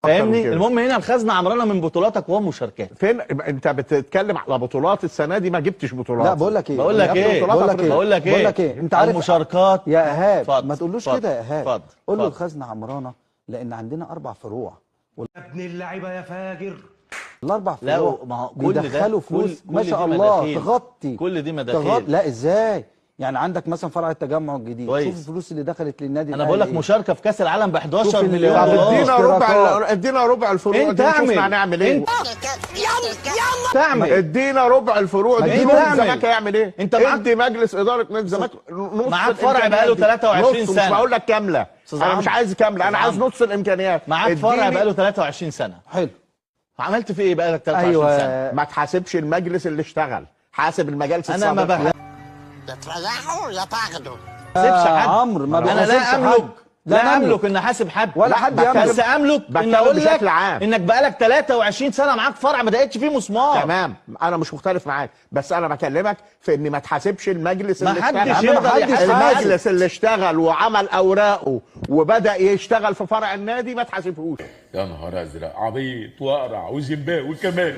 فاهمني؟ المهم هنا الخزنه عمرانه من بطولاتك ومشاركات. فين انت بتتكلم على بطولات السنه دي؟ ما جبتش بطولات. لا بقول لك ايه، بقول لك ايه انت عارف المشاركات يا ايهاب، فضل. ما تقولوش كده يا ايهاب. اتفضل قول له الخزنه عمرانه لان عندنا 4 فروع. يا ابن اللعيبه يا فاجر. ال4 فروع لا ما هو كل ده بيدخلوا فلوس كل ما شاء الله تغطي كل دي مداخيل. لا ازاي؟ يعني عندك مثلا فرع التجمع الجديد، شوف الفلوس اللي دخلت للنادي. انا بقول لك مشاركه في كاس العالم ب 11 مليون طب دولار. ادينا ربع الفروع دي نشوف هنعمل ايه. تعمل ادينا ربع الفروع دي نادي الزمالك هيعمل ايه؟ انت معاك ادي مجلس اداره نادي الزمالك نص. معاك فرع بقاله 23 سنه. مش بقول لك كامله، انا مش عايز كامله، انا عايز نص الامكانيات. معاك فرع بقاله 23 سنه. حلو. عملت في ايه بقالك 23 سنه؟ ما تحاسبش المجلس اللي اشتغل، حاسب المجالس انا ما بحاسبش عمرو. ما انا لا املك ان احاسب حد ولا حد يملك، بس املك ان اقول لك بشكل عام انك بقالك 23 سنه معاك فرع ما دقتش فيه مسمار. تمام، انا مش مختلف معاك، بس انا بكلمك في ان ما تحاسبش المجلس اللي اشتغل. المجلس اللي اشتغل وعمل اوراقه وبدا يشتغل في فرع النادي ما تحاسبهوش. يا نهار ازرق، عبيط واقرع وزمباوي كمان.